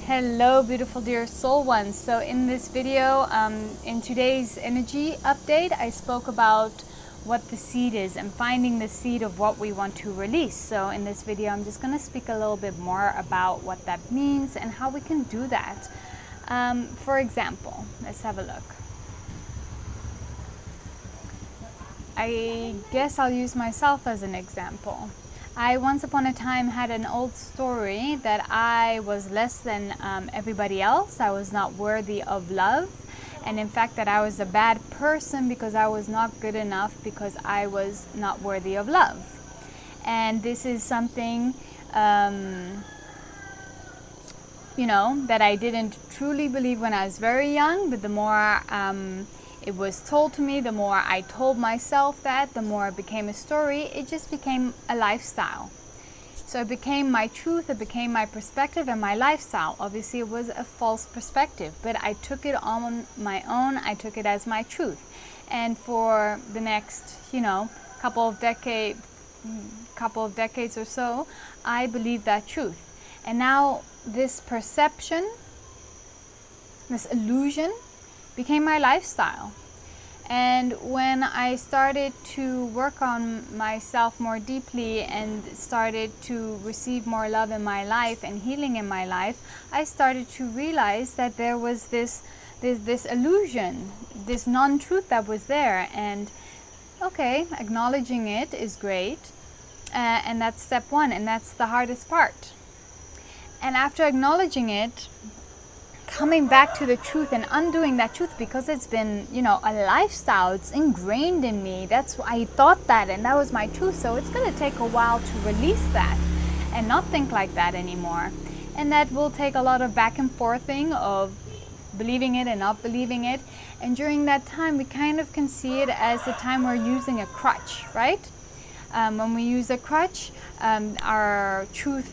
Hello, beautiful dear soul ones. So in this video, in today's energy update, I spoke about what the seed is and finding the seed of what we want to release. So in this video, I'm just going to speak a little bit more about what that means and how we can do that. For example, let's have a look. I guess I'll use myself as an example. I once upon a time had an old story that I was less than everybody else. I was not worthy of love, and in fact that I was a bad person because I was not good enough, because I was not worthy of love. And this is something that I didn't truly believe when I was very young, but the more it was told to me, the more I told myself that, the more it became a story. It just became a lifestyle. So it became my truth, it became my perspective and my lifestyle. Obviously it was a false perspective, but I took it on my own. I took it as my truth. And for the next, couple of decades or so, I believed that truth. And now this perception, this illusion, became my lifestyle. And when I started to work on myself more deeply and started to receive more love in my life and healing in my life, I started to realize that there was this illusion, this non-truth that was there. And okay, acknowledging it is great, and that's step one, and that's the hardest part. And after acknowledging it, coming back to the truth and undoing that truth, because it's been, a lifestyle, it's ingrained in me. That's why I thought that, and that was my truth. So it's going to take a while to release that and not think like that anymore. And that will take a lot of back and forthing of believing it and not believing it. And during that time, we kind of can see it as the time we're using a crutch, right? When we use a crutch, our truth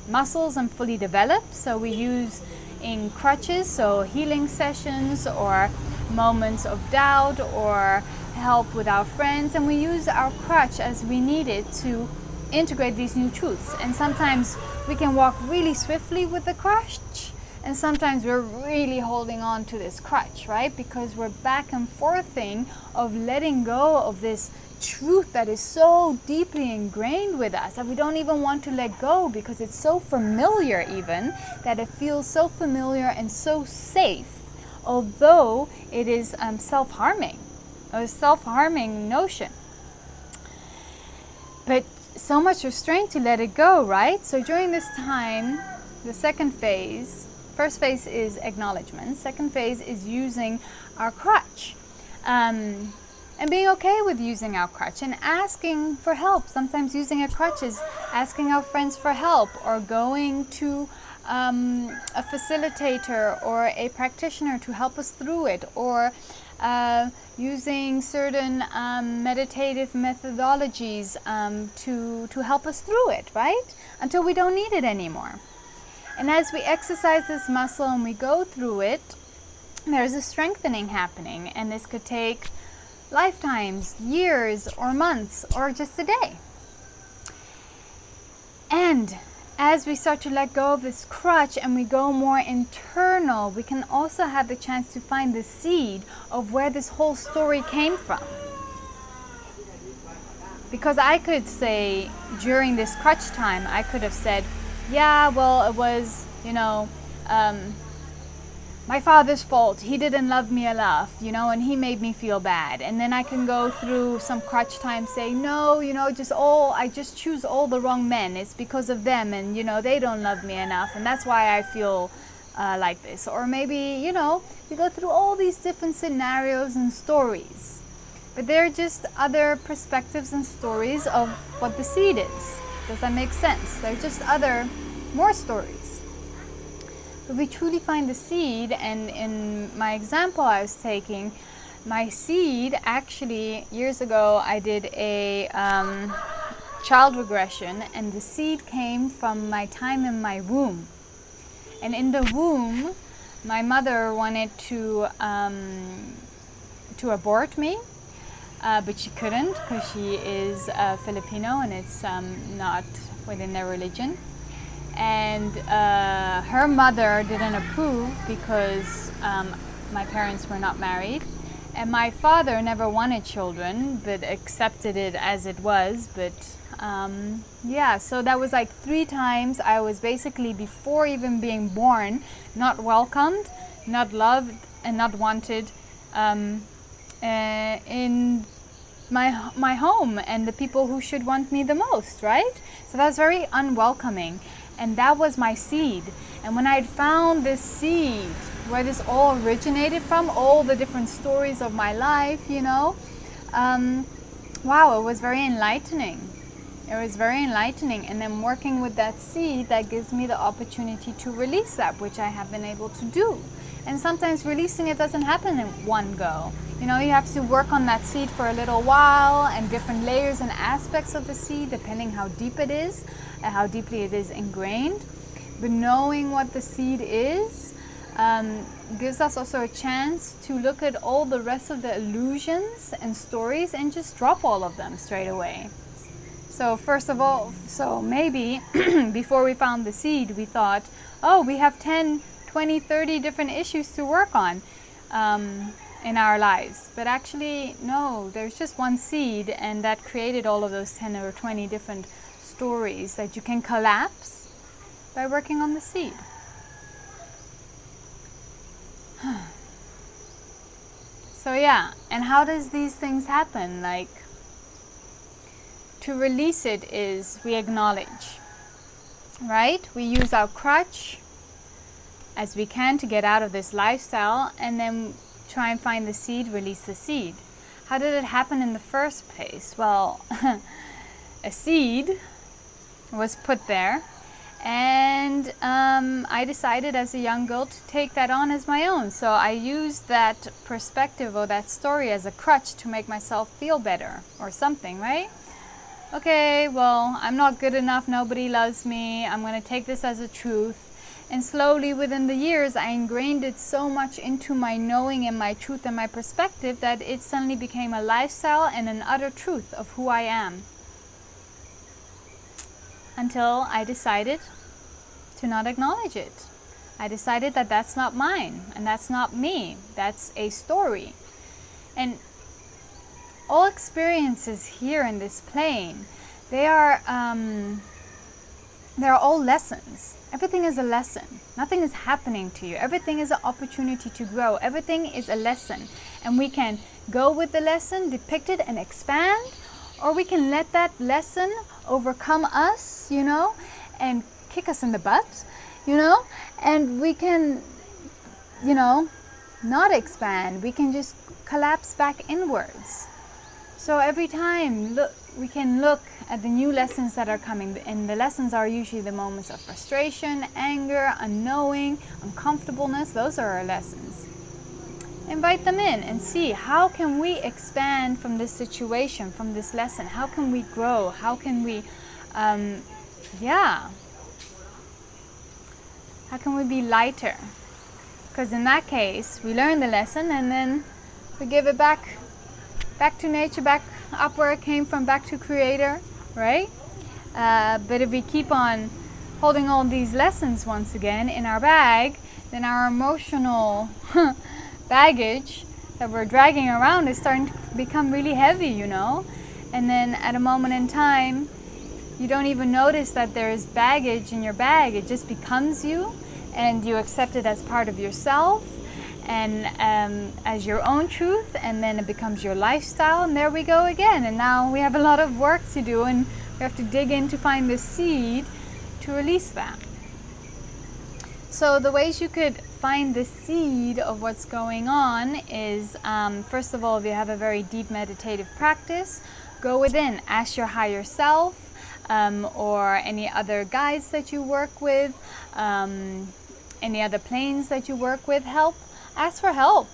muscles are fully developed. So we use in crutches, so healing sessions or moments of doubt or help with our friends, and we use our crutch as we need it to integrate these new truths. And sometimes we can walk really swiftly with the crutch, and sometimes we're really holding on to this crutch, right? Because we're back and forthing of letting go of this truth that is so deeply ingrained with us that we don't even want to let go, because it's so familiar, even that it feels so familiar and so safe, although it is self-harming, a self-harming notion. But so much restraint to let it go, right? So during this time, the second phase, first phase is acknowledgement, second phase is using our crutch. And being okay with using our crutch and asking for help. Sometimes using a crutch is asking our friends for help, or going to a facilitator or a practitioner to help us through it, or using certain meditative methodologies to help us through it, right? Until we don't need it anymore. And as we exercise this muscle and we go through it, there's a strengthening happening, and this could take lifetimes, years, or months, or just a day. And as we start to let go of this crutch and we go more internal, we can also have the chance to find the seed of where this whole story came from. Because I could say, during this crutch time, I could have said, yeah, well, it was, my father's fault. He didn't love me enough, and he made me feel bad. And then I can go through some crutch time saying, no, I just choose all the wrong men. It's because of them, and, they don't love me enough. And that's why I feel like this. Or maybe, you go through all these different scenarios and stories. But they're just other perspectives and stories of what the seed is. Does that make sense? They're just more stories. But we truly find the seed, and in my example I was taking, my seed, actually years ago I did a child regression, and the seed came from my time in my womb. And in the womb, my mother wanted to abort me, but she couldn't, because she is Filipino and it's not within their religion. and her mother didn't approve because my parents were not married, and my father never wanted children but accepted it as it was. But yeah, so that was like 3 times I was basically, before even being born, not welcomed, not loved, and not wanted in my home and the people who should want me the most, right? So that was very unwelcoming, and that was my seed. And when I'd found this seed, where this all originated from, all the different stories of my life, you know, wow, it was very enlightening. It was very enlightening. And then working with that seed, that gives me the opportunity to release that, which I have been able to do. And sometimes releasing it doesn't happen in one go. You know, you have to work on that seed for a little while, and different layers and aspects of the seed, depending how deep it is and how deeply it is ingrained. But knowing what the seed is gives us also a chance to look at all the rest of the illusions and stories and just drop all of them straight away. So first of all, so maybe before we found the seed, we thought, oh, we have 10, 20, 30 different issues to work on in our lives. But actually, no, there's just one seed, and that created all of those 10 or 20 different stories that you can collapse by working on the seed. So yeah, and how does these things happen? Like, to release it is we acknowledge, right? We use our crutch as we can to get out of this lifestyle, and then try and find the seed, release the seed. How did it happen in the first place? Well, a seed was put there, and I decided as a young girl to take that on as my own. So I used that perspective or that story as a crutch to make myself feel better or something, right? Okay, well, I'm not good enough, nobody loves me, I'm going to take this as a truth. And slowly within the years, I ingrained it so much into my knowing and my truth and my perspective that it suddenly became a lifestyle and an utter truth of who I am. Until I decided to not acknowledge it. I decided that that's not mine and that's not me. That's a story. And all experiences here in this plane, they're all lessons. Everything is a lesson. Nothing is happening to you. Everything is an opportunity to grow. Everything is a lesson. And we can go with the lesson, depict it and expand, or we can let that lesson overcome us, you know, and kick us in the butt, you know, and we can, you know, not expand. We can just collapse back inwards. So every time, we can look at the new lessons that are coming, and the lessons are usually the moments of frustration, anger, unknowing, uncomfortableness. Those are our lessons. Invite them in and see, how can we expand from this situation, from this lesson? How can we grow? How can we, how can we be lighter? Because in that case, we learn the lesson and then we give it back to nature, back up where it came from, back to Creator, right? But if we keep on holding all these lessons once again in our bag, then our emotional baggage that we're dragging around is starting to become really heavy, you know? And then at a moment in time, you don't even notice that there is baggage in your bag. It just becomes you, and you accept it as part of yourself and as your own truth, and then it becomes your lifestyle, and there we go again. And now we have a lot of work to do, and we have to dig in to find the seed to release that. So the ways you could find the seed of what's going on is, first of all, if you have a very deep meditative practice, go within, ask your higher self, or any other guides that you work with, any other planes that you work with, ask for help.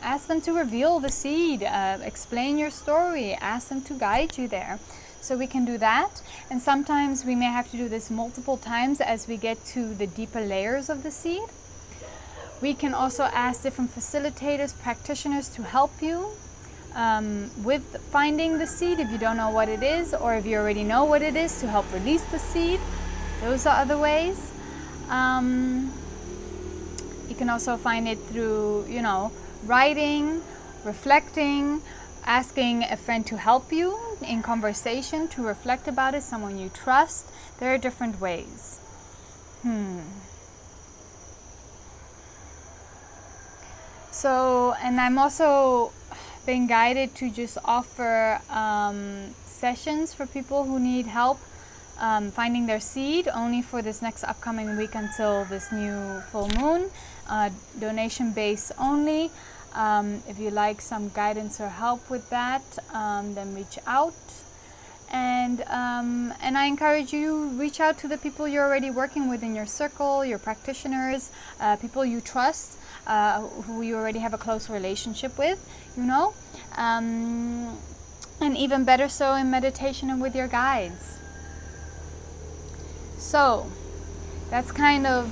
Ask them to reveal the seed, explain your story, ask them to guide you there. So we can do that, and sometimes we may have to do this multiple times as we get to the deeper layers of the seed. We can also ask different facilitators, practitioners to help you with finding the seed if you don't know what it is, or if you already know what it is, to help release the seed. Those are other ways. You can also find it through, writing, reflecting, asking a friend to help you in conversation to reflect about it, someone you trust. There are different ways. So, and I'm also being guided to just offer sessions for people who need help finding their seed, only for this next upcoming week until this new full moon. Donation based only. If you like some guidance or help with that, then reach out. And I encourage you, reach out to the people you're already working with in your circle, your practitioners, people you trust, who you already have a close relationship with, and even better so in meditation and with your guides. So that's kind of,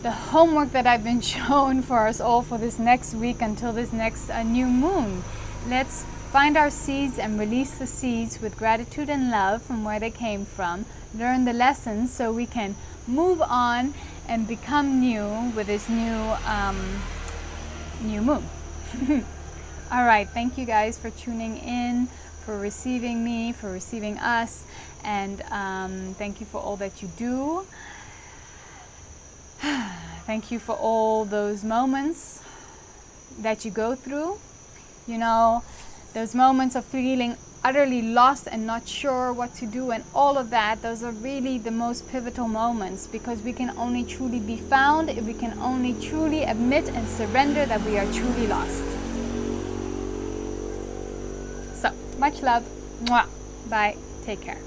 the homework that I've been shown for us all for this next week until this next new moon. Let's find our seeds and release the seeds with gratitude and love from where they came from. Learn the lessons so we can move on and become new with this new moon. All right, thank you guys for tuning in, for receiving me, for receiving us, and thank you for all that you do. Thank you for all those moments that you go through. Those moments of feeling utterly lost and not sure what to do and all of that, those are really the most pivotal moments, because we can only truly be found if we can only truly admit and surrender that we are truly lost. So, much love. Mwah. Bye. Take care.